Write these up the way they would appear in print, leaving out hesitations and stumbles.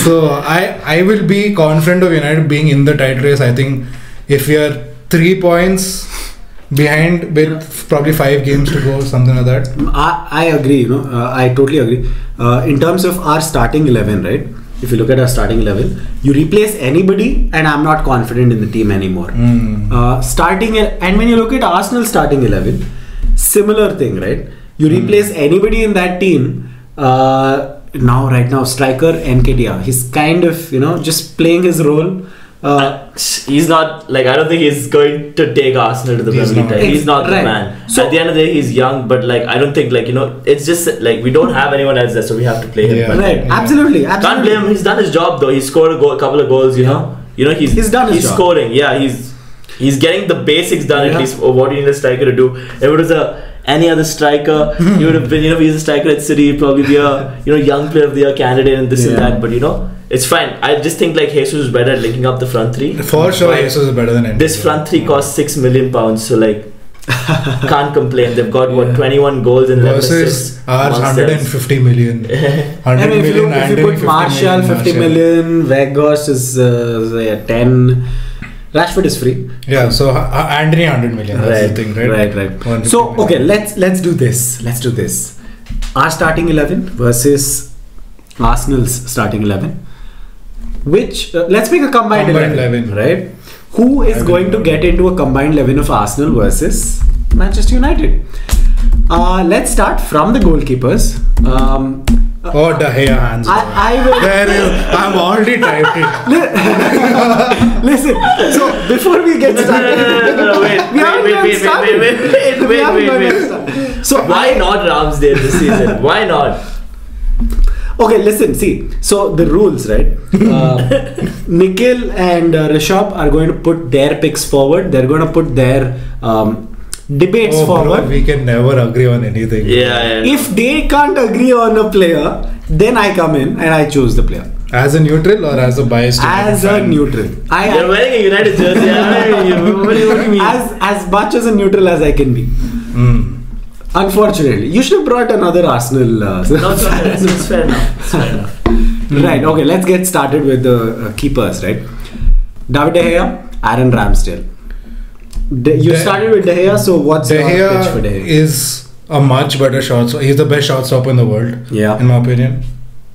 So I will be confident of United being in the title race. I think if we are 3 points behind with probably 5 games to go, something like that. I agree. I totally agree. In terms of our starting 11, right? If you look at our starting 11, you replace anybody, and I'm not confident in the team anymore. And when you look at Arsenal starting 11, similar thing, right? You replace anybody in that team. Right now, striker Nketiah, he's kind of just playing his role. He's not I don't think he's going to take Arsenal to the Premier League. He's not the man. So at the end of the day, he's young, but I don't think it's just we don't have anyone else there, so we have to play him. Yeah. Right, absolutely. Can't blame him. He's done his job though. He scored a couple of goals. He's done his job. He's scoring. Yeah, he's getting the basics done at least. What you need a striker to do. If it was any other striker, he would have been. If he's a striker at City, he'd probably be a young player of the year candidate and this and that. But it's fine. I just think Jesus is better at linking up the front three. For sure, Jesus is better than anyone. This front three costs £6 million, so can't complain. They've got 21 goals and 11 assists. Ours 150 million. 100 million. If you put Martial 50 million, Vegas is 10. Rashford is free. Yeah, so Anthony 100 million. That's the thing, right? Right. So okay, let's do this. Let's do this. Our starting 11 versus Arsenal's starting 11. Which let's make a combined 11, right? Who is going to get into a combined 11 of Arsenal versus Manchester United? Let's start from the goalkeepers. De Gea hands. I'm already typed it. Listen. So before we get started, wait. So why not Ramsdale this season? Why not? Okay, listen, see. So the rules, right? Nikhil and Rishab are going to put their picks forward. They're going to put their debates forward. Bro, we can never agree on anything. Yeah. If they can't agree on a player, then I come in and I choose the player. As a neutral or as a biased? As a neutral. You're wearing a United jersey. What do you mean? As much as a neutral as I can be. Unfortunately, you should have brought another Arsenal. No, it's fair enough. Right, okay, let's get started with the keepers, right? David De Gea, Aaron Ramsdale. You started with De Gea, so what's your pitch for De Gea? Is a much better shotstopper. He's the best shotstopper in the world, in my opinion.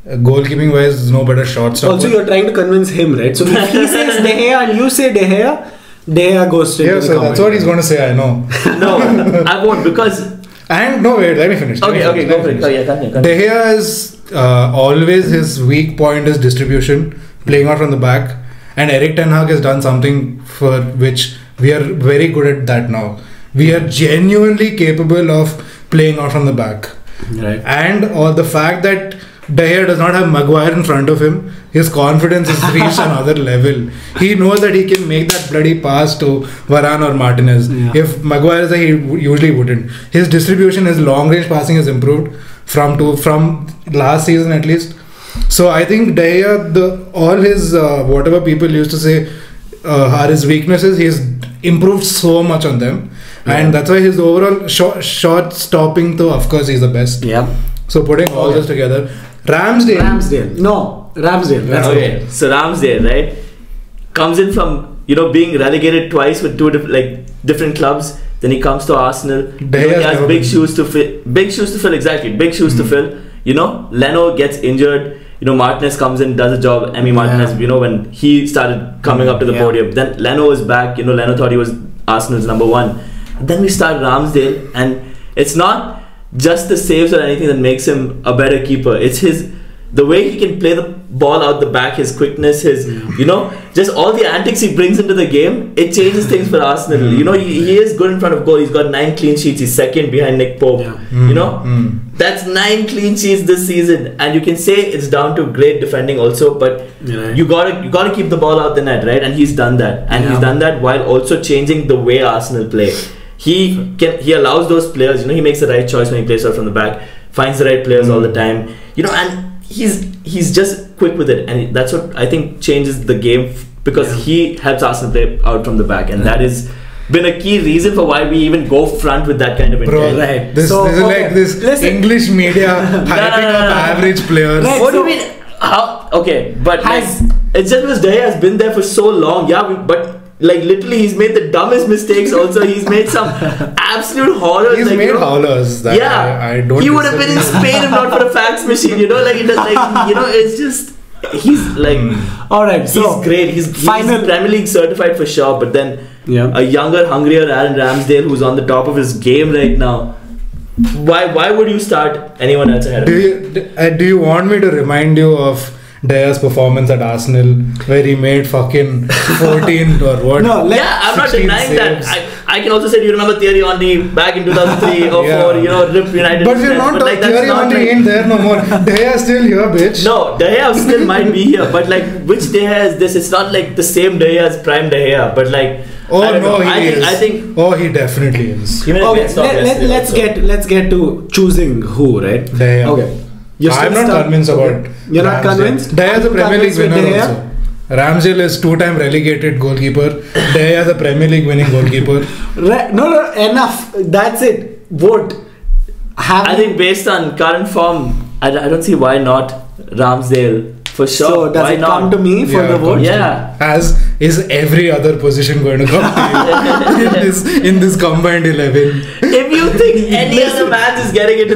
Goalkeeping wise, there's no better shotstopper. Also, you're trying to convince him, right? So if he says De Gea and you say De Gea goes straight to the comment. That's what he's going to say, I know. No, I won't because... And no, wait, let me finish. Okay, go for it. De Gea is always his weak point is distribution, playing out from the back. And Erik Ten Hag has done something for which we are very good at that now. We are genuinely capable of playing out from the back. Right. And the fact that De Gea does not have Maguire in front of him, his confidence has reached another level. He knows that he can make that bloody pass to Varane or Martinez. Yeah. If Maguire is there, he usually wouldn't. His distribution, his long range passing has improved from last season at least. So I think De Gea, all his whatever people used to say are his weaknesses, he's improved so much on them. Yeah. And that's why his overall shot stopping, though, of course, he's the best. Yeah. So putting all this together, Ramsdale. No, Ramsdale. Okay, so Ramsdale, right, comes in from being relegated twice with two different clubs. Then he comes to Arsenal. He has big shoes to fill. Big shoes to fill, exactly. Big shoes to fill. Leno gets injured. Martinez comes in, does a job. Martinez, when he started coming up to the podium, then Leno was back. Leno thought he was Arsenal's number one. And then we start Ramsdale, and it's not just the saves or anything that makes him a better keeper. It's the way he can play the ball out the back, his quickness, his just all the antics he brings into the game. It changes things for Arsenal. He is good in front of goal. He's got 9 clean sheets. He's second behind Nick Pope. That's 9 clean sheets this season, and you can say it's down to great defending also, but you gotta keep the ball out the net, right? And he's done that, and he's done that while also changing the way Arsenal play. He allows those players, he makes the right choice when he plays out from the back, finds the right players all the time, and he's just quick with it, and that's what I think changes the game, because he helps Arsenal play out from the back, and that has been a key reason for why we even go front with that kind of intent. Bro, right. This is like this English media hyping up average players. Right, what do you mean? how? Okay, but Has- it's just because De Gea has been there for so long. Yeah, but like literally, he's made the dumbest mistakes. Also, he's made some absolute horrors. He's like, made you know, howlers. That yeah, I don't. he would have been in disagree. Spain if not for the fax machine. You know, like it does, like you know, it's just he's like All right, so he's great. He's final- Premier League certified for sure. But then Yeah. a younger, hungrier Aaron Ramsdale who's on the top of his game right now. Why would you start anyone else ahead of him? Do you want me to remind you of De Gea's performance at Arsenal where he made fucking 14 or what? No, Yeah, I'm not 16 denying that. saves. I can also say, do you remember Thierry Henry back in 2003 or Yeah. 4, you know, Rip United. But we're not like, Thierry Henry ain't there no more. De Gea's still here, bitch. No, De Gea still might be here, but like, which De Gea is this? It's not like the same De Gea as prime De Gea, but like, Oh I don't no, know. he is. I think Oh, he definitely is. even if Okay, it's not yesterday let's also. get to choosing who, right? De Gea. Okay. You're I'm still not stuck- convinced okay. about. You're not Ramsdale. convinced? De Gea is a Are you Premier League convinced with winner De Gea? also. Ramsdale is 2-time relegated goalkeeper. De Gea is a Premier League winning goalkeeper. No, enough. That's it. Vote. I think based on current form, I don't see why not Ramsdale for sure. So does why it not? come to me for Yeah, the vote? Yeah. As is every other position going to come to you in this combined 11. If you think any other man is getting into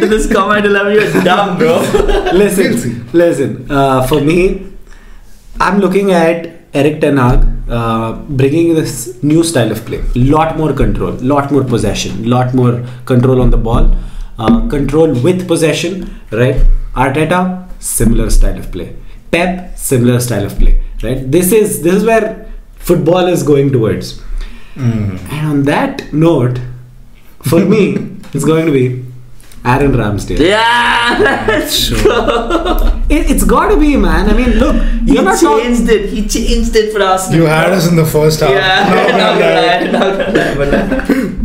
this combined 11, you're dumb, bro. We'll see. Listen. For me, I'm looking at Eric Ten Hag bringing this new style of play. Lot more control, lot more possession, lot more control on the ball, control with possession. Right? Arteta, similar style of play. Pep, similar style of play. Right? This is where football is going towards. And on that note, for me, it's going to be Aaron Ramsdale. Yeah, let's go. It's got to be, man. I mean, look, He you're not talking. changed it. He changed it for Arsenal. You had us in the first half. Yeah, Now we're not gonna lie.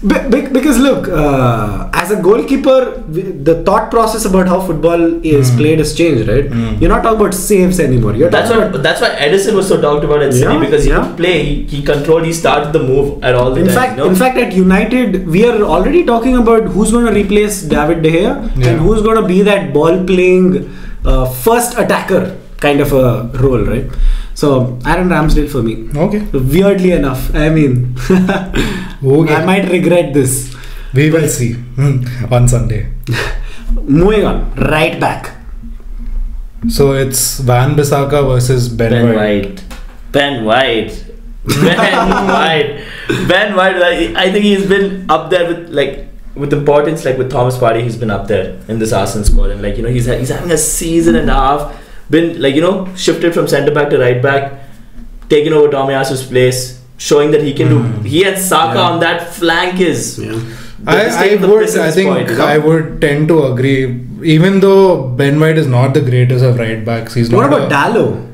Because look, as a goalkeeper, the thought process about how football is played has changed, right? You're not talking about saves anymore. You're talking about That's why Edison was so talked about at City, Yeah, because he yeah. could play, he controlled, he started the move at all the time. in fact, at United, we are already talking about who's going to replace David De Gea Yeah. and who's going to be that ball-playing first attacker kind of a role, right? So Aaron Ramsdale for me. Okay. Weirdly enough, I mean, Okay. I might regret this. We will see on Sunday. Moving on, right back. So it's Van Bissaka versus Ben White. Ben White. I think he's been up there with importance, like with Thomas Partey. He's been up there in this Arsenal squad, and like, you know, he's having a season and a half. Been, like, you know, shifted from centre back to right back, taking over Tomiyasu's place, showing that he can do. He and Saka on that flank is. Yeah. I would tend to agree. Even though Ben White is not the greatest of right backs, he's What not. about Dallo?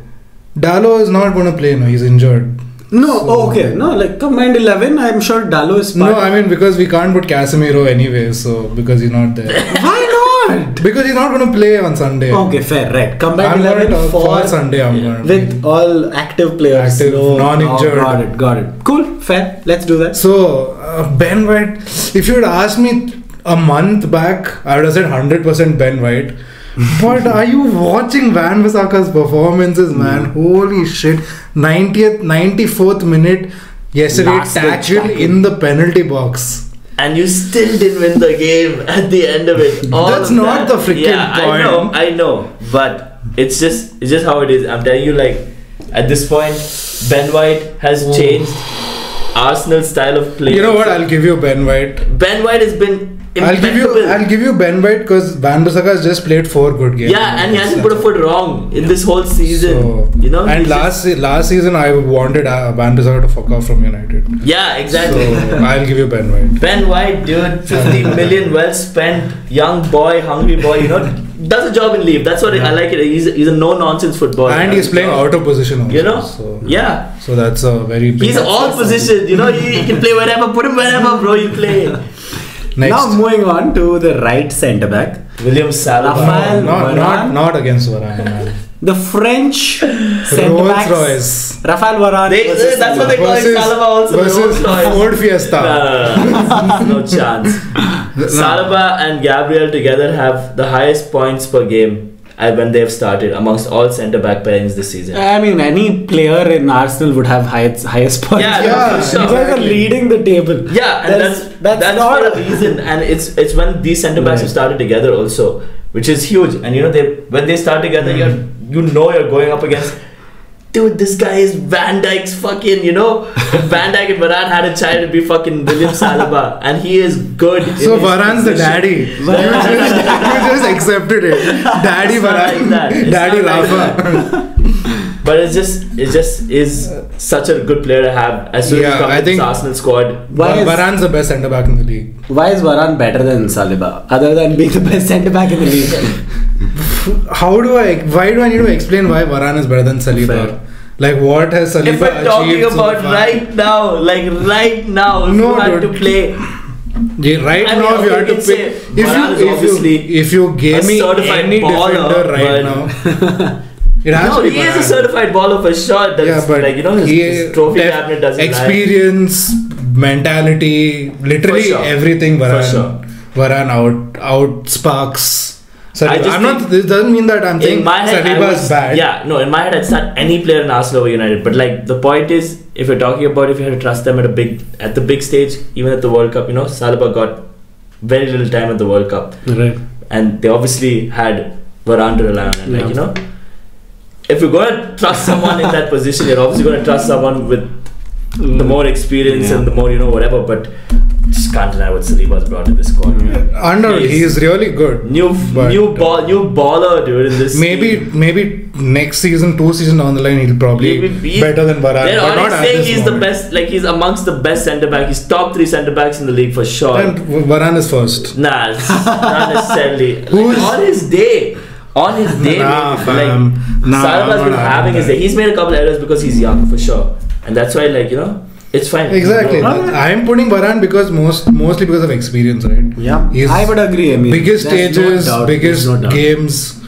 Dallo is not going to play. No, he's injured. No, okay. No, like combined 11, I'm sure Dallo is part. No, I mean, because we can't put Casemiro anyway, so because he's not there. Why not? Because he's not going to play on Sunday. Okay, fair, right. Combined I'm 11 going to for Sunday. I'm going with all active players. Active, non-injured. Got it. Cool, fair. Let's do that. So, Ben White, if you had asked me a month back, I would have said 100% Ben White. But are you watching Van Bissaka's performances, man? Holy shit. 94th minute, yesterday, Last ditch tackle tackle. in the penalty box. And you still didn't win the game at the end of it. All That's of not that. the freaking point. I know, but it's just how it is. I'm telling you, like, at this point, Ben White has changed Arsenal's style of play. You know what? I'll give you Ben White. Ben White has been impeccable. I'll give you Ben White because Van Bissaka has just played 4 good games. Yeah, and he hasn't put a foot wrong in this whole season. So, you know, and he's last season I wanted Van Bissaka to fuck off from United. yeah, exactly. So I'll give you Ben White. Ben White, dude, 15 million well spent, young boy, hungry boy, you know, does a job and leave. That's what I like it. He's a no-nonsense footballer. And he's playing out of position also. You know? So, Yeah. So that's a very big... He's all positioned, you know, he can play wherever, put him wherever, bro, you play. Next. Now moving on to the right centre back. William Saliba. Rafael Varane. Not against Varane, man. The French centre Rolls backs. Royce. Rafael Varane. That's what they call it. Saliba also. Versus Ford Fiesta. No chance. Saliba and Gabriel together have the highest points per game when they have started amongst all centre-back pairings this season. I mean, any player in Arsenal would have highest points. Yeah, for sure. You guys are leading the table. Yeah, and that's not for a reason, and it's when these centre backs have started together also, which is huge. And when they start together, you're going up against. Dude, this guy is Van Dijk's fucking, if Van Dijk and Varane had a child, it'd be fucking William Saliba. And he is good. So Varane's the daddy. You just accepted it. Daddy Varane. Daddy Rafa. But it just is such a good player to have as soon as he comes to this Arsenal squad. Varane's the best centre back in the league. Why is Varane better than Saliba? Other than being the best centre back in the league. Why do I need to explain why Varane is better than Saliba? Fair. Like, what has Saliba If we're talking achieved about so far? right now, if you had to play. Yeah, right now, if you had to pick, if you gave me any defender right now, it has to be he is a Varane. certified baller for sure. That's his trophy cabinet doesn't experience, mentality, literally everything. Varane, Varane out sparks. This doesn't mean that I'm saying Saliba is bad. Yeah, no, in my head, it's not any player in Arsenal or United. But like the point is, if you're talking about if you had to trust them at the big stage, even at the World Cup, Saliba got very little time at the World Cup, right? And they obviously had Varane to rely on. And if you're going to trust someone in that position, you're obviously going to trust someone with the more experience and the more whatever. But just can't deny what Saliba's brought to this squad. He is really good. New baller, dude. In this maybe next season, 2 seasons down the line, he'll probably be better than Varane. They're but already not saying at this he's moment. the best. Like he's amongst the best centre back. He's top 3 centre backs in the league for sure. And Varane is first. Nah, it's not necessarily. On his day. Saliba's been having his day. He's made a couple errors because he's young for sure, and that's why it's fine. Exactly. I'm putting Varane because mostly because of experience, right? Yeah, I would agree. I mean, biggest stages, biggest games,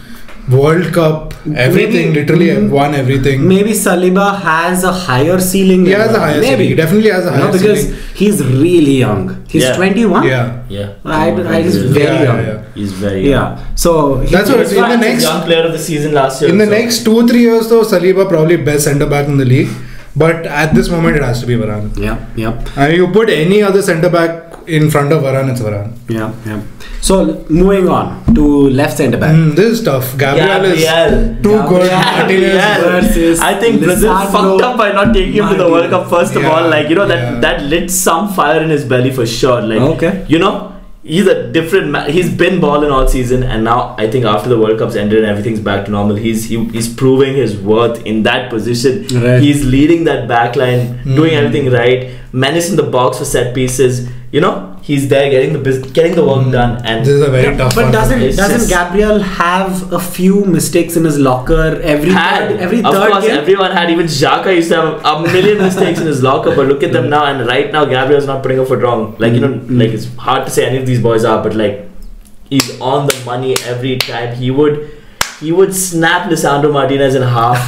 World Cup, everything. Literally won everything. Maybe Saliba has a higher ceiling. He has a higher ceiling. He definitely has a higher because ceiling. He's really young. He's 21. Yeah. He's very young. Yeah. He's very young. So that's what in the next young player of the season last year. In the next 2-3 years, though, Saliba probably best centre back in the league. But at this moment, it has to be Varane. Yeah. You put any other centre back in front of Varane, it's Varane. Yeah. So moving on to left centre back. This is tough. Gabriel is too good. Versus I think Brazil fucked up by not taking him to the World Cup first of all. That lit some fire in his belly for sure. He's a different man. He's been balling all season, and now I think after the World Cup's ended and everything's back to normal, he's proving his worth in that position. Right. He's leading that back line, doing everything right, menacing the box for set pieces. He's there getting the work done. And this is a very tough one. But doesn't Gabriel have a few mistakes in his locker every third of course, game? Everyone had. Even Xhaka used to have a million mistakes in his locker. But look at them now, and right now Gabriel's not putting a foot wrong. It's hard to say any of these boys are, but he's on the money every time. He would snap Lisandro Martinez in half,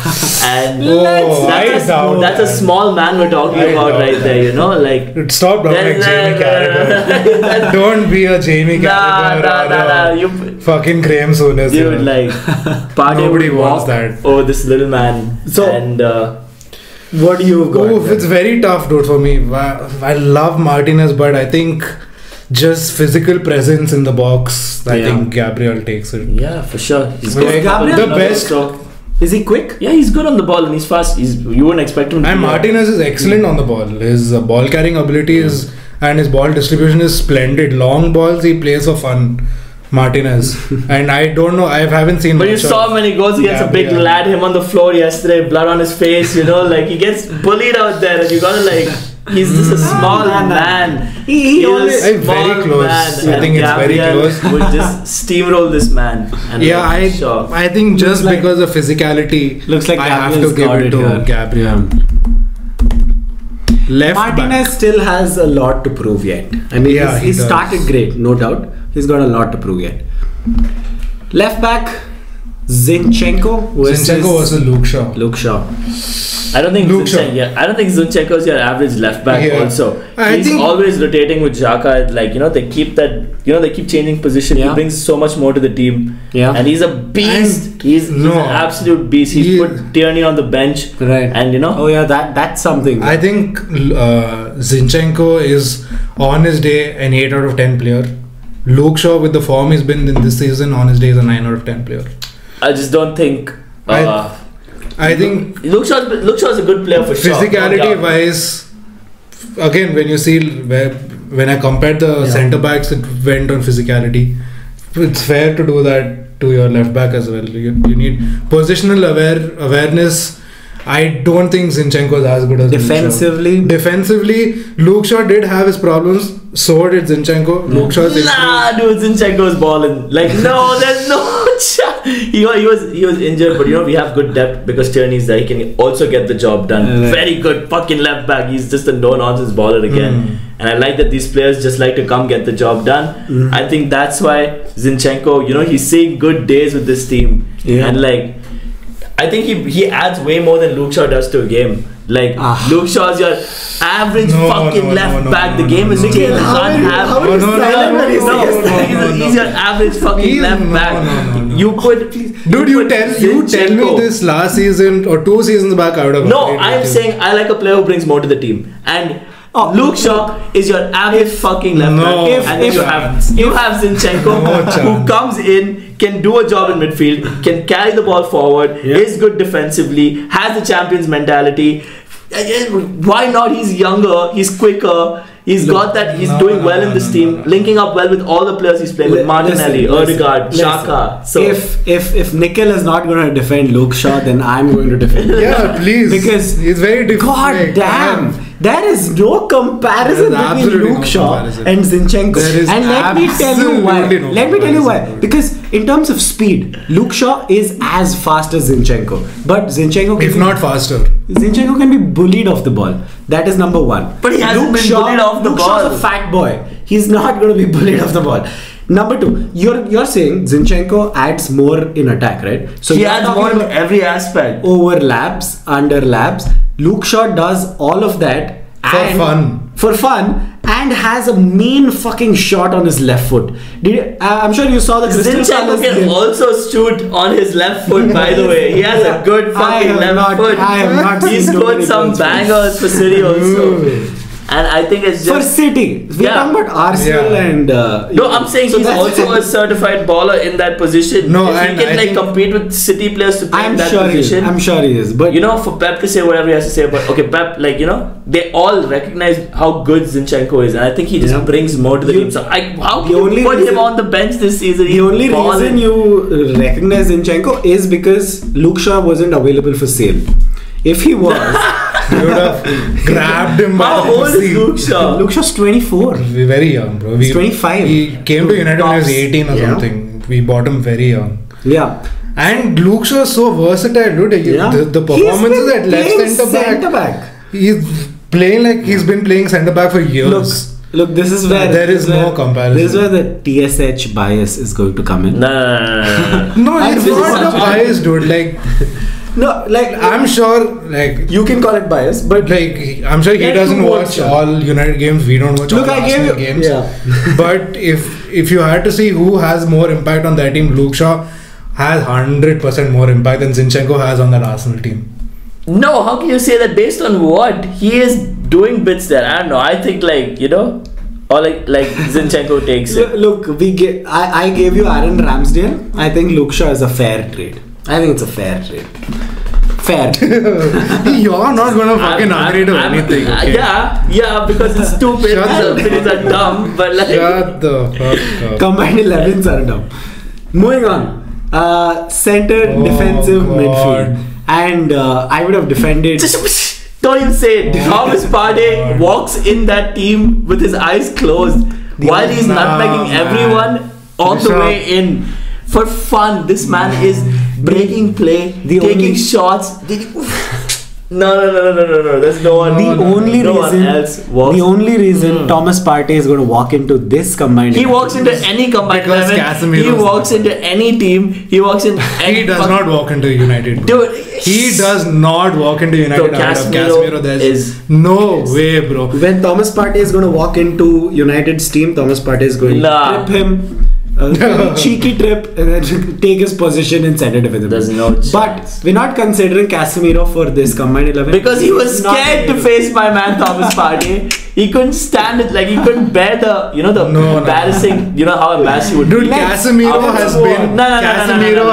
and that's a small man we're talking about right there. Stop like Jamie Carragher. Don't be a Jamie Carragher. Fucking Graham Souness. Dude, nobody wants that. Oh, this little man. What do you got? It's very tough, dude, for me. I love Martinez, but I think just physical presence in the box, I think Gabriel takes it. Yeah, for sure. Is Gabriel the best. Is he quick? Yeah, he's good on the ball and he's fast. You wouldn't expect him to. And Martinez is excellent on the ball. His ball carrying ability and his ball distribution is splendid. Long balls he plays for fun. Martinez. And I don't know, I haven't seen. But you saw him when he goes against a big lad, him on the floor yesterday, blood on his face. He gets bullied out there, and you gotta he's just a small man. He always very close. I think it's very close. Would just steamroll this man. And I think just because of physicality, looks like I have to give it to Gabriel. Martinez still has a lot to prove yet. I mean, he started great, no doubt. He's got a lot to prove yet. Left back, Zinchenko versus Luke Shaw. I don't think Zinchenko is your average left back. Yeah. Also, I he's think always rotating with Xhaka. Like they keep changing position. Yeah. He brings so much more to the team. Yeah. And he's a beast. He's an absolute beast. He's put Tierney on the bench. Right. And Oh yeah, that's something. I think Zinchenko is on his day an 8 out of 10 player. Luke Shaw, with the form he's been in this season, on his day is a 9 out of 10 player. I just don't think. I think Luke Shaw is a good player for sure. Physicality wise, again, when you see when I compared the centre backs, it went on physicality. It's fair to do that to your left back as well. You need positional awareness. I don't think Zinchenko is as good as defensively. Defensively, Luke Shaw did have his problems. So did Zinchenko. Luke Shaw. Dude, Zinchenko's balling. Like no, there's no chance. He was injured, but we have good depth because Tierney's there. He can also get the job done. Very good fucking left back. He's just a no nonsense baller again. And I like that these players just like to come get the job done. I think that's why Zinchenko, he's seeing good days with this team. And I think he adds way more than Luke Shaw does to a game. Luke Shaw is your average left back. The game is changed. He's your average fucking left back. You tell me this last season or 2 seasons back I would have. No, I'm saying I like a player who brings more to the team. And Luke Shaw is your average fucking left back. And you have Zinchenko who comes in, can do a job in midfield, can carry the ball forward, is good defensively, has the champions mentality. Why not? He's younger, he's quicker, he's doing well in this team, linking up well with all the players he's playing with, Martinelli, Odegaard, Xhaka. So if Nikhil is not going to defend Luke Shaw, then I'm going to defend him. Yeah, please. Because he's very different. God damn. There is no comparison between Luke Shaw and Zinchenko. And let me tell you why. Because in terms of speed, Luke Shaw is as fast as Zinchenko. But Zinchenko if not faster. Zinchenko can be bullied off the ball. That is number one. But he hasn't been bullied off the ball. Luke Shaw's a fat boy. He's not going to be bullied off the ball. Number two, you're saying Zinchenko adds more in attack, right? So he adds more in every aspect. Overlaps, underlaps. Luke Shaw does all of that for fun and has a mean fucking shot on his left foot. I'm sure you saw the Crystal Zinchenko can also shoot on his left foot, by the way. He has a good fucking left foot. I have not He scored some bangers for City also. And I think it's just... For City. We're talking about Arsenal and... no, I'm saying he's also a certified baller in that position. No, and he can compete with City players to play in that position. I'm sure he is. But for Pep to say whatever he has to say, but okay, Pep, they all recognize how good Zinchenko is, and I think he just brings more to the team. So how can you put him on the bench this season? The only reason you recognize Zinchenko is because Luke Shaw wasn't available for sale. If he was, you would have grabbed him by How old is Luke Shaw? Luke Shaw's 24. We're very young, bro. He's 25. He came to United when he was 18 or something. We bought him very young. Yeah. And Luke Shaw is so versatile, dude. The performances at left centre back. He's playing like he's been playing centre back for years. Look, this is where there is no comparison. This is where the TSH bias is going to come in. No. No, it's not a bias, dude. No, I'm sure, you can call it bias, but I'm sure he doesn't watch all United games. We don't watch all Arsenal games. Yeah. But if you had to see who has more impact on that team, Luke Shaw has 100% more impact than Zinchenko has on that Arsenal team. No, how can you say that based on what? He is doing bits there. I don't know. I think or like Zinchenko takes it. Look, I gave you Aaron Ramsdale. I think Luke Shaw is a fair trade. I think it's a fair trade. Fair. You're not gonna fucking agree to anything. Okay? Yeah, because it's stupid. Opinions are dumb, but shut the fuck up. Combined 11s are dumb. Moving on. Center defensive midfield, and I would have defended. Don't even say it. Thomas Partey walks in that team with his eyes closed while he's nutmegging everyone all the way in. For fun, this man is breaking play, taking shots. No. There's no one. The only reason Thomas Partey is going to walk into this combined. He walks into any combined 11. He walks into any team. He walks in. He does not walk into United. Dude, he does not walk into United. Casemiro, there's no way, bro. When Thomas Partey is going to walk into United's team, Thomas Partey is going to trip him. Cheeky trip and then take his position in center defensive. There's no chance. But we're not considering Casemiro for this combined 11 because he was scared to face my man Thomas Partey. He couldn't stand it, like he couldn't bear the embarrassing, how embarrassed he would be. Dude, Casemiro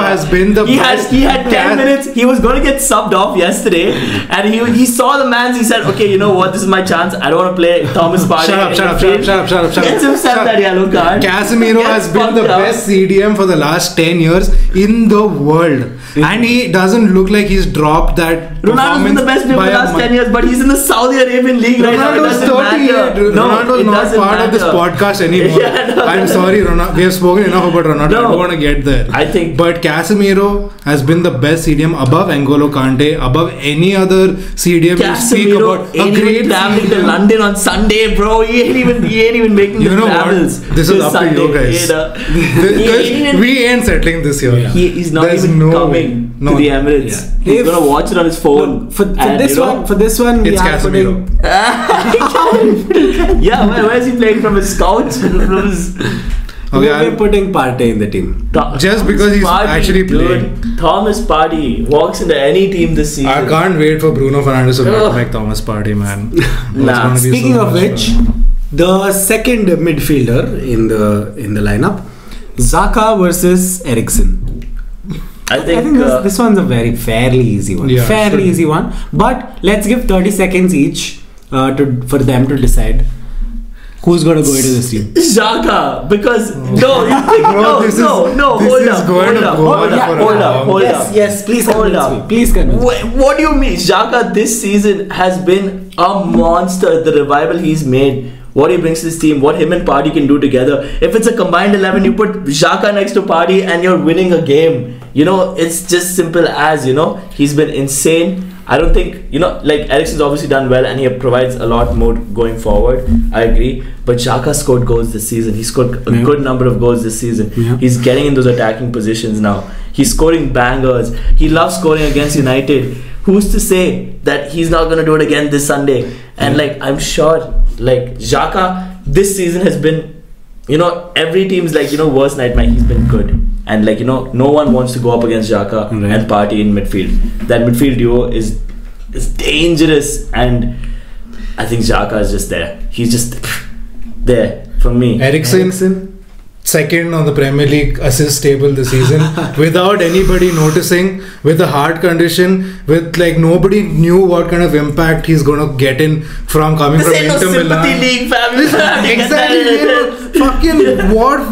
has been the he had 10 minutes. He was going to get subbed off yesterday, and he saw the man. He said, "Okay, you know what? This is my chance. I don't want to play Thomas Partey." Shut up. Gets himself that yellow card. Casemiro has been the best CDM for the last 10 years in the world, and he doesn't look like he's dropped that. Ronaldo's been the best player for the last 10 years, but he's in the Saudi Arabian league right now. Ronaldo's not part of this podcast anymore. I'm sorry, Ronaldo. We have spoken enough about Ronaldo. I don't want to get there. But Casemiro has been the best CDM above N'Golo Kante, above any other CDM you speak about. A great traveling to London on Sunday, bro. He ain't even making the travels. This is up to you guys. We ain't settling this year. He's not even coming to the Emirates. He's gonna watch it on his phone. For this one, it's Casemiro. Yeah, where is he playing from his couch? We're putting Partey in the team. Just because he's actually playing. Thomas Partey walks into any team this season. I can't wait for Bruno Fernandes to make Thomas Partey, man. Speaking of which, the second midfielder in the lineup, Xhaka versus Eriksen. I think this one's a fairly easy one. Yeah, easy one. But let's give 30 seconds each for them to decide who's going to go into this team. Xhaka, because hold up. Yes, please convince me. What do you mean? Xhaka this season has been a monster. The revival he's made, what he brings to this team, what him and Partey can do together. If it's a combined 11, you put Xhaka next to Partey and you're winning a game. It's just simple as, he's been insane. I don't think, Eriksen's obviously done well and he provides a lot more going forward. I agree. But Xhaka scored goals this season. He scored a good number of goals this season. Yeah. He's getting in those attacking positions now. He's scoring bangers. He loves scoring against United. Who's to say that he's not going to do it again this Sunday? And I'm sure, Xhaka this season has been, every team's worst nightmare. He's been good. And no one wants to go up against Xhaka and Partey in midfield. That midfield duo is dangerous, and I think Xhaka is just there. He's just there for me. Eriksen second on the Premier League assist table this season without anybody noticing, with a heart condition, with nobody knew what kind of impact he's going to get in from coming from Inter Milan. League family. Exactly. Fucking what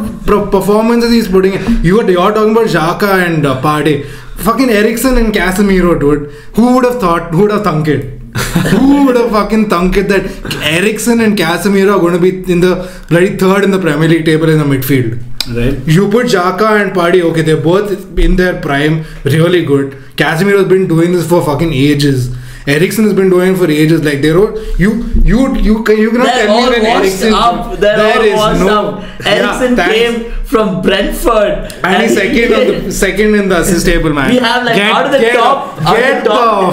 performances he's putting in. You're talking about Xhaka and Partey. Fucking Eriksen and Casemiro, dude. Who would have thunk it? Who would have fucking thunk it that Eriksen and Casemiro are going to be in the bloody third in the Premier League table in the midfield? Right. You put Xhaka and Partey, okay, they're both in their prime, really good. Casemiro has been doing this for fucking ages. Eriksen has been doing it for ages. You cannot tell me when Eriksen. There is no. Eriksen came from Brentford and he's second in the assist table, man. We have out of the top. Get the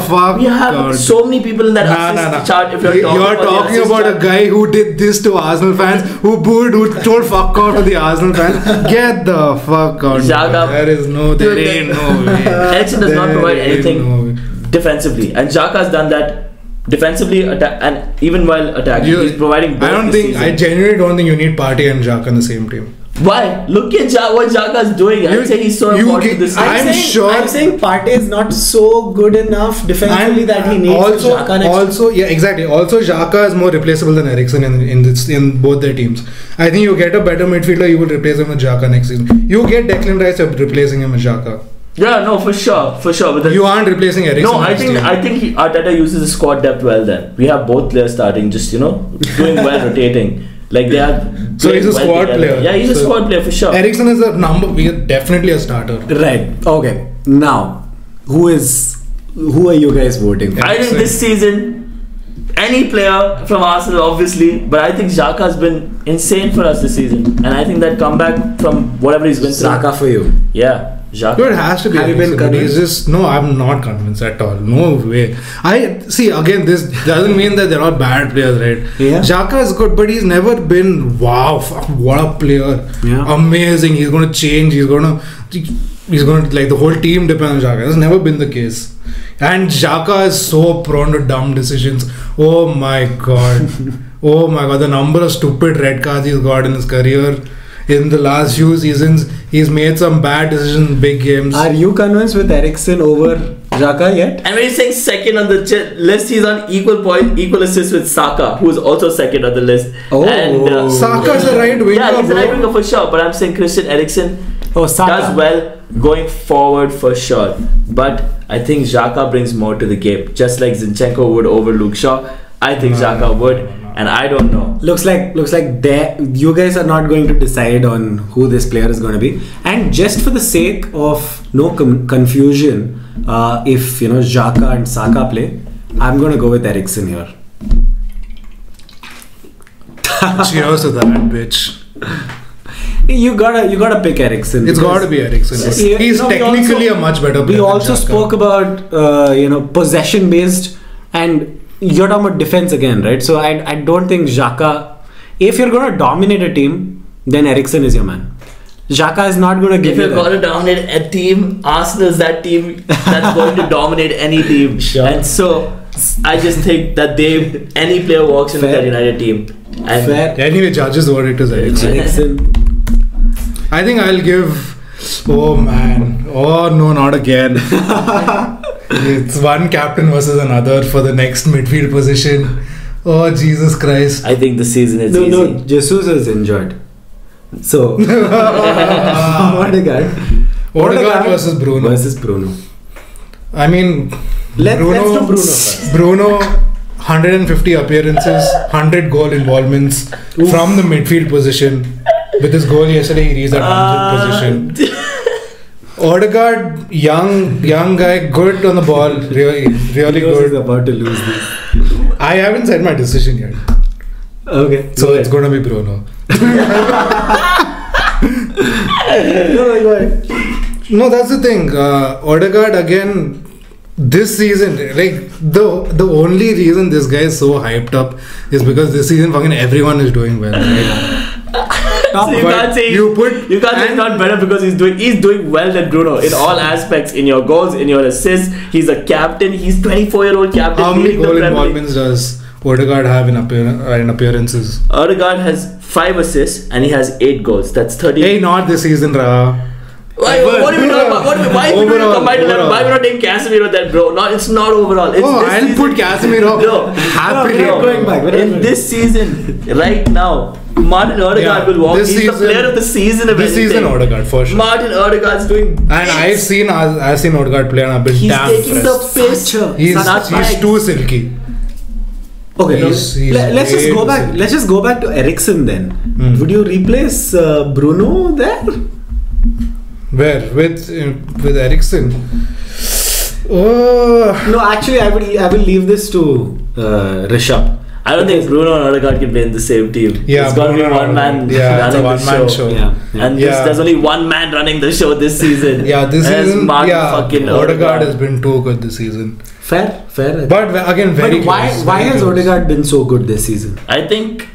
fuck. We have so many people in that assist chart. If you're talking about a guy who did this to Arsenal fans, who told fuck out to the Arsenal fans. Get the fuck out. There ain't no way. Eriksen does not provide anything defensively, and Xhaka has done that defensively and even while attacking. He's providing both. I genuinely don't think you need Partey and Xhaka in the same team. Why? Look at what Xhaka is doing. I'd say he's so important to this team. I'm saying Partey is not so good enough defensively that he needs Xhaka next. Exactly. Also, Xhaka is more replaceable than Eriksen in both their teams. I think you get a better midfielder, you will replace him with Xhaka next season. You get Declan Rice replacing him with Xhaka. Yeah, no, for sure. But you aren't replacing Eriksen. No, I think Arteta uses the squad depth well. Then we have both players starting, just doing well, rotating. They have. So he's a squad player. Yeah, he's a squad player for sure. Eriksen is definitely a starter. Right. Okay. Now, who is Who are you guys voting for? I think this season, any player from Arsenal, obviously, but I think Xhaka has been insane for us this season, and I think that comeback from whatever he's been through. Xhaka for you. Yeah, Xhaka. No, it has to be. Have you been convinced? No, I'm not convinced at all. No way. I see. Again, this doesn't mean that they're all bad players, right? Yeah. Xhaka is good, but he's never been wow. What a player! Yeah. Amazing. He's going to change. He's going to like the whole team depends on Xhaka. That's never been the case. And Xhaka is so prone to dumb decisions. Oh my god. Oh my god. The number of stupid red cards he's got in his career. In the last few seasons, he's made some bad decisions in big games. Are you convinced with Eriksen over Xhaka yet? And when he's saying second on the list, he's on equal assists with Saka, who's also second on the list. Oh. And, Saka's a right winger. yeah, he's a bro. right winger for sure. But I'm saying Christian Eriksen Saka. does well going forward for sure. But I think Xhaka brings more to the game. Just like Zinchenko would over Luke Shaw, I think Xhaka would. And I don't know. Looks like you guys are not going to decide on who this player is going to be. And just for the sake of no confusion, if Xhaka and Saka play, I'm going to go with Eriksen here. Cheers to that, bitch. You gotta pick Eriksen. It's got to be Eriksen. He's technically a much better player. We also than Xhaka. spoke about possession based, and you're talking about defense again, right? So I don't think Xhaka. If you're gonna dominate a team, then Eriksen is your man. Xhaka is not gonna give If you you're that. going to dominate a team, Arsenal is that team that's going to dominate any team. Sure. And so I just think that any player walks into Fair. that United team. And Fair. Anyway, judges verdict is Eriksen. Eriksen. I think I'll give. Oh man. Oh no, not again. It's one captain versus another for the next midfield position. Oh Jesus Christ. I think the season is No, easy. no, Jesus is injured. So Odegaard versus Bruno. Versus Bruno. I mean, Let's do Bruno first. Bruno, 150 appearances, 100 goal involvements from the midfield position. With his goal yesterday, he reached that 100th position. Odegaard, young guy, good on the ball, really He's good. about to lose this. I haven't said my decision yet, Okay. so it's going to be Bruno. Go ahead. No, that's the thing. Odegaard again this season, like the only reason this guy is so hyped up is because this season fucking everyone is doing well. Right? So you But can't say he's not better because he's doing well than Bruno in all aspects, in your goals, in your assists. He's a captain. He's 24-year-old captain. How many leading the goal Premier League. involvements does Odegaard have in appearances? Odegaard has 5 assists and he has 8 goals. That's 30. Hey, not this season, Ra. Why? What are we talking about? Why are we doing a combined 11? Overall. Why are we not taking Casemiro then, bro? No, it's not overall. It's Oh, this I'll season. put Casemiro. No, Happily. no, going back. In this season, right now, Martin Odegaard will walk. this He's the season- player of the season. If This season, anything. Odegaard for sure. Martin Odegaard's doing. And I've seen Odegaard play and I've been He's damn taking impressed. the piss. He's too silky. Okay, He's let's just way go too back. silky. Let's just go back to Eriksen then. Would you replace Bruno there? Where with Eriksen? Oh, No, actually, I will leave this to Rishab. I don't think Bruno and Odegaard can play in the same team. Yeah, it's got to be Bruno one man. yeah, it's a running the one-man show. Yeah. And Yeah. there's only one man running the show this season. Yeah, this And it's season, Martin yeah, fucking Odegaard has been too good this season. Fair. But again, very But why close, why very has close. Odegaard been so good this season? I think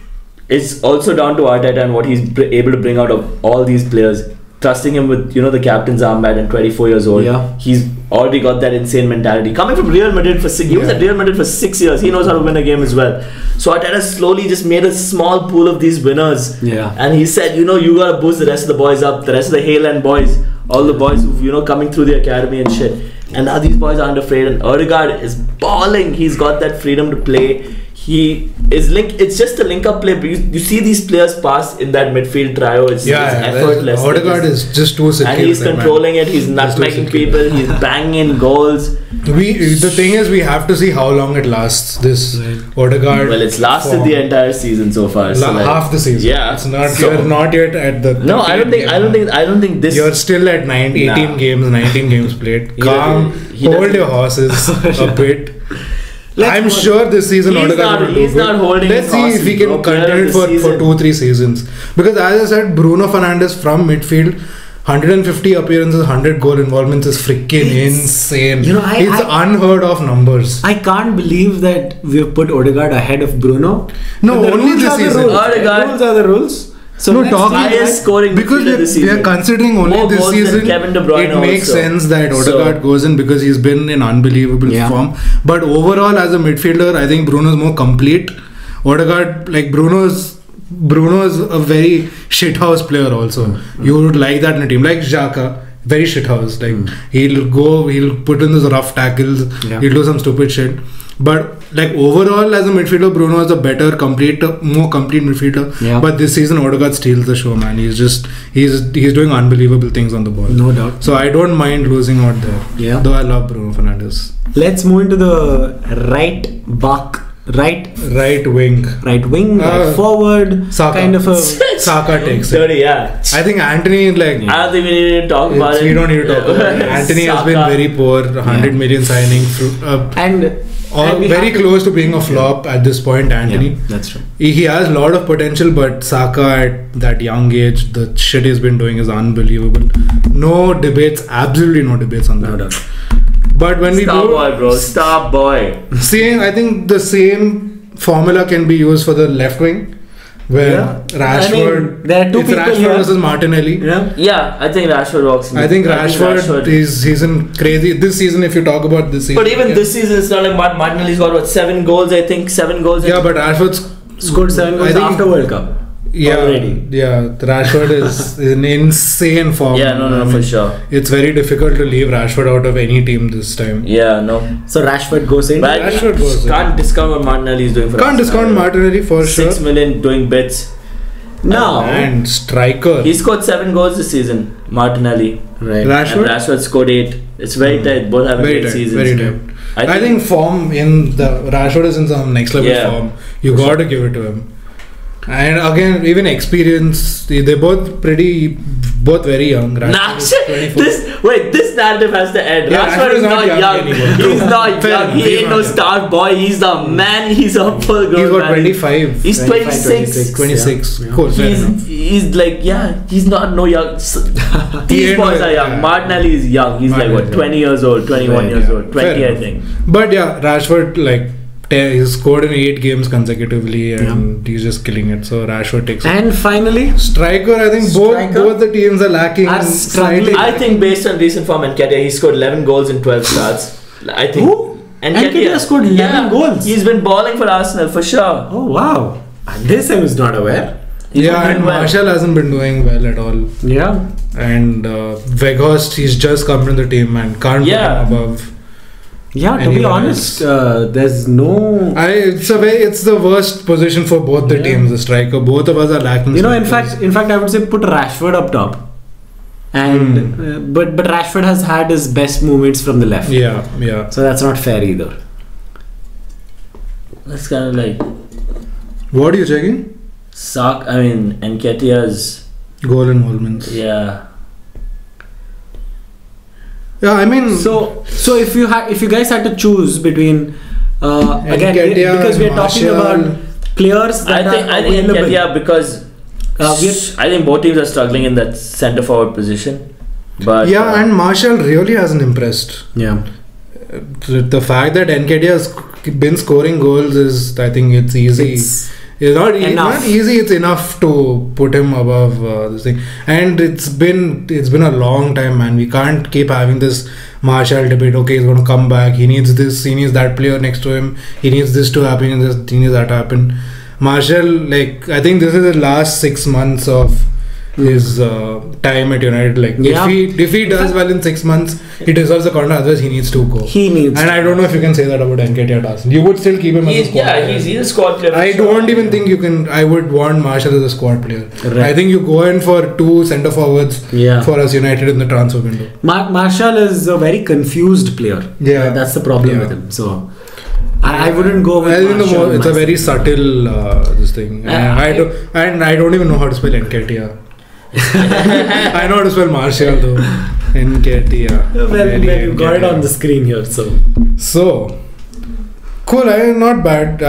it's also down to Arteta and what he's able to bring out of all these players. Trusting him with the captain's armband and 24 years old. Yeah. He's already got that insane mentality. Coming from Real Madrid he was at Real Madrid for 6 years. He knows how to win a game as well. So Arteta slowly just made a small pool of these winners. Yeah. And he said, you gotta boost the rest of the boys up, the rest of the Haaland boys, all the boys who coming through the academy and shit. And now these boys aren't afraid. And Odegaard is balling. He's got that freedom to play. he is it's just a link up play. But you see these players pass in that midfield trio. It's effortless. Odegaard is just too secure. And he's controlling it. He's nutmegging people. He's banging in goals. The thing is, we have to see how long it lasts. This Odegaard. Well, it's lasted the entire season so far. So half the season. Yeah, it's not. You're not yet at the. No, I don't think this. You're still at 18 games, 19 games played. Calm. Hold your horses a bit. I'm sure this season Odegaard will do he's not holding. Let's see if he can continue for 2-3 seasons. Because as I said, Bruno Fernandes from midfield, 150 appearances, 100 goal involvements is freaking insane. It's unheard of numbers. I can't believe that we've put Odegaard ahead of Bruno. No, only this season. Rules are the rules. So highest scoring because we are considering only more this season. It makes sense that Odegaard goes in because he's been in unbelievable form. But overall, as a midfielder, I think Bruno's more complete. Odegaard, like Bruno's a very shithouse player also. You would like that in a team like Xhaka. Very shithouse. Like he'll put in those rough tackles. He'll do some stupid shit. But like overall, as a midfielder, Bruno is a better, more complete midfielder. Yeah. But this season, Odegaard steals the show, man. He's doing unbelievable things on the ball. No doubt. So I don't mind losing out there. Yeah. Though I love Bruno Fernandes. Let's move into the right wing, right forward. Saka. Kind of a Saka takes it. Dirty, yeah. I think Anthony I don't think we need to talk about it. We don't need to talk about it. Anthony has been very poor. 100 million signing very close to being a flop at this point. Anthony, that's true. He has a lot of potential, but Saka at that young age, the shit he's been doing is unbelievable. No debates, absolutely no debates on that. No doubt. But when Star boy. I think the same formula can be used for the left wing, where Rashford. There are two people Rashford here versus Martinelli. Yeah, I think Rashford walks. I think Rashford he's in crazy this season. If you talk about this season, but even this season, it's not like Martinelli's got 7 goals. I think 7 goals. Yeah, but Rashford's scored 7 goals after World Cup. Already. Rashford is in insane form. Yeah, for sure. It's very difficult to leave Rashford out of any team this time. Yeah, no. So Rashford goes in. But Rashford goes can't discount what Martinelli is doing for us. Can't discount Martinelli for 6 million doing bits. No. And striker. He scored 7 goals this season, Martinelli. Right. Rashford scored 8. It's very tight. Both have great seasons. Very tight. I think form in the Rashford is in some next level form. You got to give it to him. And again, even experience, they're both very young. This narrative has to end. Rashford is not young. He's not young. He ain't no star boy. He's the man. He's a full grown man. He's got 25. He's 26. Of course. He's like, he's not no young. These boys are young. Martinelli is young. He's like 20 years old, 21 years old, 20 I think. But Rashford he's scored in 8 games consecutively and he's just killing it. So Rashford takes it. And finally, striker. I think both the teams are lacking. I think based on recent form, Nketiah, he scored 11 goals in 12 starts. I think. Who? Nketiah scored 11 goals. He's been balling for Arsenal for sure. Oh wow! This I was not aware. And Martial hasn't been doing well at all. Yeah. And Weghorst, he's just come to the team and can't put him above. Yeah, to be honest, there's no. It's the worst position for both the teams. The striker, both of us are lacking. In fact, I would say put Rashford up top, and but Rashford has had his best moments from the left. Yeah. So that's not fair either. That's kind of like. What are you checking? Nketiah's goal involvements. Yeah. Yeah, I mean, so if you guys had to choose between again because we are talking about players that I think Nketiah because I think both teams are struggling in that centre forward position. But and Martial really hasn't impressed. Yeah, the fact that Nketiah has been scoring goals is, I think it's easy. It's not easy. It's enough to put him above this thing, and it's been a long time, man. We can't keep having this Martial debate. Okay, he's going to come back. He needs this. He needs that player next to him. He needs this to happen. He needs that to happen. Martial, I think this is the last 6 months of his time at United. Like if he does well in 6 months, he deserves a contract. Otherwise, he needs to go. And I don't know if you can say that about Nketiah at Arsenal. You would still keep him as a squad player. He's a squad player. I don't even think you can. I would want Martial as a squad player. Right. I think you go in for 2 centre forwards for us United in the transfer window. Martial is a very confused player. Yeah, that's the problem with him. So I wouldn't go with Martial. It's a very subtle this thing. I don't even know how to spell Nketiah. I know how to spell Martial though. Nketiah. Well, you got it on the screen here. So cool. Not bad.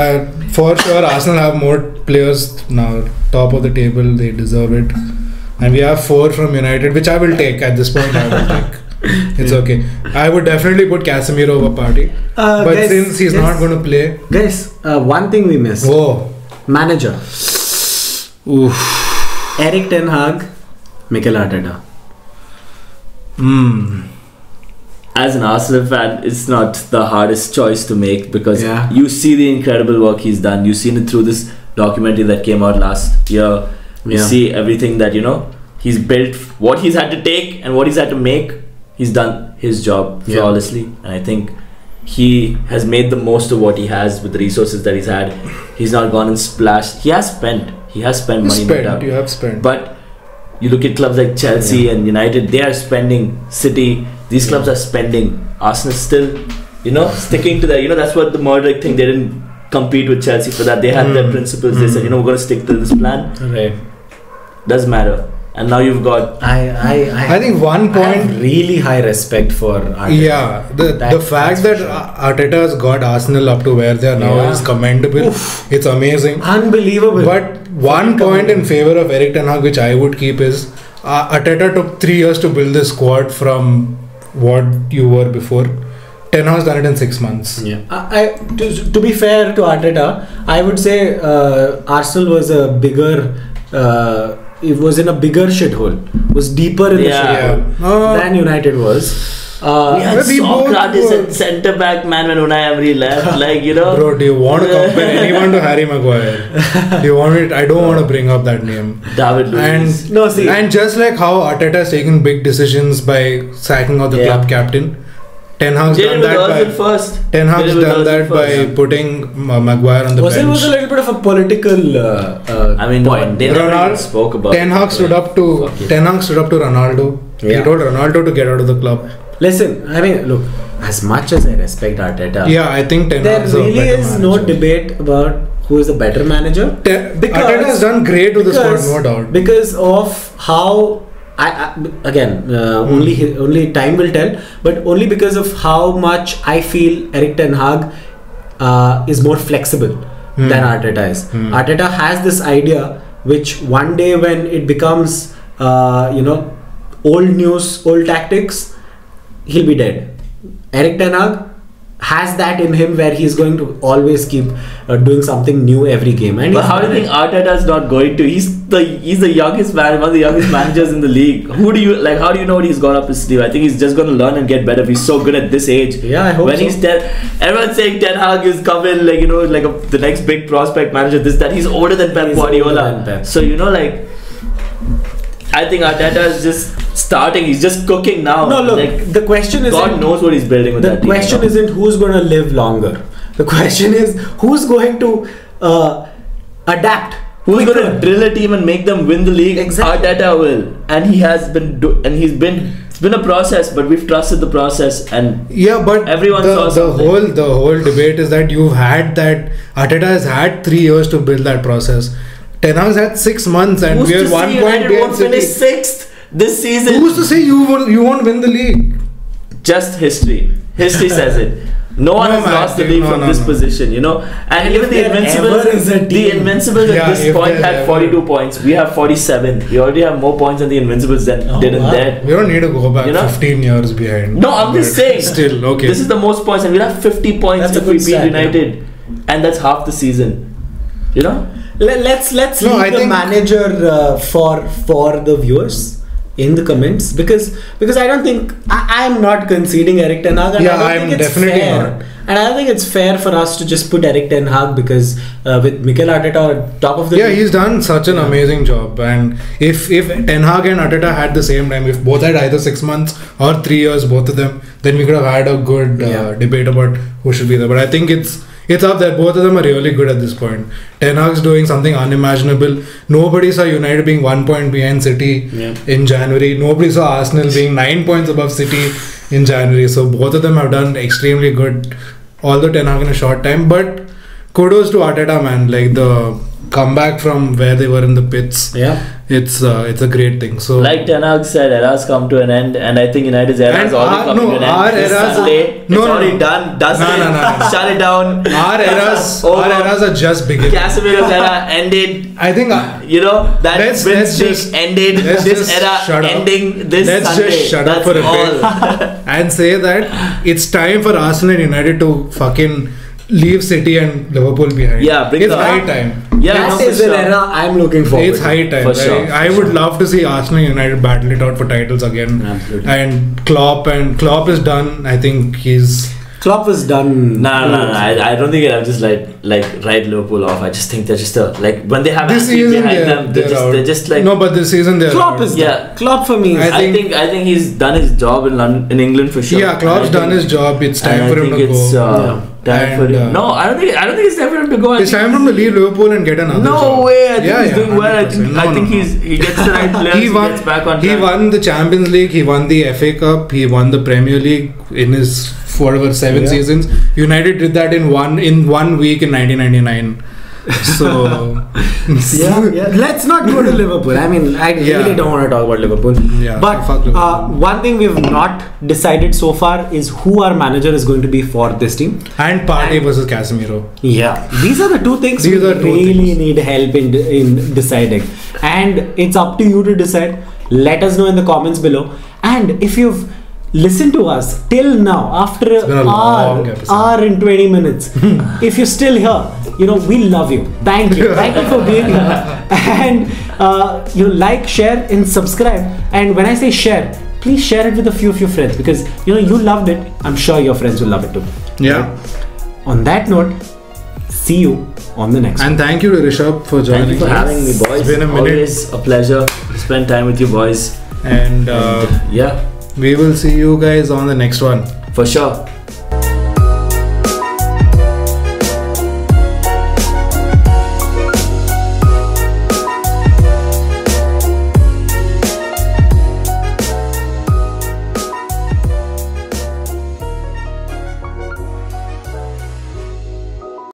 For sure, Arsenal have more players now. Top of the table, they deserve it. And we have 4 from United, which I will take at this point. I will take. It's okay. I would definitely put Casemiro over Partey. But guys, since he's not going to play... Guys, one thing we missed. Manager. Oof. Eric Ten Hag, Mikel Arteta. As an Arsenal fan, it's not the hardest choice to make because you see the incredible work he's done. You've seen it through this documentary that came out last year. You see everything that, he's built, what he's had to take and what he's had to make. He's done his job flawlessly, and I think he has made the most of what he has with the resources that he's had. He's not gone and splashed. He has spent money. You have spent. But you look at clubs like Chelsea and United, they are spending. City, these clubs are spending. Arsenal still, sticking to that. That's what the Mudryk thing. They didn't compete with Chelsea for that. They had their principles. They said, we're going to stick to this plan. Right. Doesn't matter. And now you've got... I think one point... I have really high respect for Arteta. Yeah, the fact that Arteta has got Arsenal up to where they are now is commendable. Oof. It's amazing. Unbelievable. But one point in favour of Eric Ten Hag which I would keep is Arteta took 3 years to build this squad from what you were before. Ten Hag's done it in 6 months. Yeah. To be fair to Arteta, I would say Arsenal was a bigger... it was in a bigger shithole. Was deeper in the shithole than United was. We had Socrates and centre back man when Unai Emery left. Bro, do you want to compare anyone to Harry Maguire? Do you want it? I don't want to bring up that name. David Luiz. And just like how Arteta has taken big decisions by sacking out the club captain, Ten Hag's done that by putting Maguire on the bench. It was a little bit of a political point. They never spoke about Ten Hag stood up to Ronaldo. He told Ronaldo to get out of the club. Listen, look, as much as I respect Arteta, I think Ten Hag's there really is no debate about who is the better manager. Arteta has done great with the squad, no doubt. Because of how only time will tell, but only because of how much I feel Eric Ten Hag is more flexible than Arteta is. Arteta has this idea which one day when it becomes old news, old tactics, he'll be dead. Eric Ten Hag has that in him where he's going to always keep doing something new every game. And but how do you think Arteta is not going to? He's the youngest man, one of the youngest managers in the league. How do you know what he's got up his sleeve? I think he's just going to learn and get better. He's so good at this age. Yeah, I hope when he's everyone's saying Ten Hag is coming, the next big prospect manager. That he's older than Pep Guardiola. So I think Arteta is just starting. He's just cooking now. No, look. The question is God knows what he's building with that team. The question isn't who's going to live longer. The question is who's going to adapt. Who's going to drill a team and make them win the league? Exactly. Arteta will, and he has been. It's been a process, but we've trusted the process. And but everyone saw something. The whole debate is that you've had that. Arteta has had 3 years to build that process. Ten Hag's had 6 months, and we are 1 point won't finish 6th this season. Who's to say you won't win the league? Just history. History says it. No one has lost the league from this position, And even the Invincibles at this point had 42 points. We have 47. We already have more points than the Invincibles did in there. We don't need to go back 15 years behind. No, I'm just saying. Still, okay. This is the most points, and we'll have 50 points if we beat United. And that's half the season. Let's leave the manager for the viewers in the comments because I don't think I'm not conceding Eric Ten Hag. I'm definitely not. And I think it's fair for us to just put Eric Ten Hag because with Mikel Arteta top of the Yeah, league, he's done such an amazing job. And if Ten Hag and Arteta had the same time, if both had either 6 months or 3 years, both of them, then we could have had a good debate about who should be there. But I think it's up there. Both of them are really good at this point. Ten Hag's doing something unimaginable. Nobody saw United being 1 point behind City in January. Nobody saw Arsenal being 9 points above City in January. So both of them have done extremely good, although Ten Hag in a short time. But kudos to Arteta, man. Like the comeback from where they were in the pits. It's a great thing. So like Ten Hag said, eras come to an end, and I think United's era is already coming to an end. This Sunday, it's already done. No. Shut it down. Our eras are just beginning. Casemiro's era ended. I think that win streak ended. This era ending this Sunday. Let's just shut up for a bit and say that it's time for Arsenal and United to fucking leave City and Liverpool behind. Yeah, it's high time. Yeah, that is an era I'm looking forward. It's high time. For sure. I would love to see Arsenal and United battle it out for titles again. Absolutely. And Klopp is done. I think Klopp was done. No. I don't think I'll just write Liverpool off. I just think they're just when they have this Anfield season behind them, they're just like no. But this season they're Klopp is Klopp for me. I think he's done his job in England for sure. Yeah, Klopp's done his job. It's time for him to go. Time for him. No, I don't think it's time for him to go. It's time for him to leave Liverpool and get another job. No way. I think he's doing well. 100%. I think he gets the right players. He gets back on track. He won the Champions League. He won the FA Cup. He won the Premier League in his 7 seasons. United did that in one week in 1999. So let's not go to Liverpool. I mean, I really don't want to talk about Liverpool. But one thing we've not decided so far is who our manager is going to be for this team. And Partey versus Casemiro. Yeah, these are the two things we really need help in deciding. And it's up to you to decide. Let us know in the comments below. And if you've listened to us till now, after an hour and 20 minutes, if you're still here, we love you. Thank you for being here. And like, share and subscribe. And when I say share, please share it with a few of your friends, because you loved it. I'm sure your friends will love it too. Yeah. On that note, see you on the next one. And thank you to Rishab for joining. Thank you for having me, boys. It's been a minute. Always a pleasure to spend time with you boys. And yeah, we will see you guys on the next one. For sure.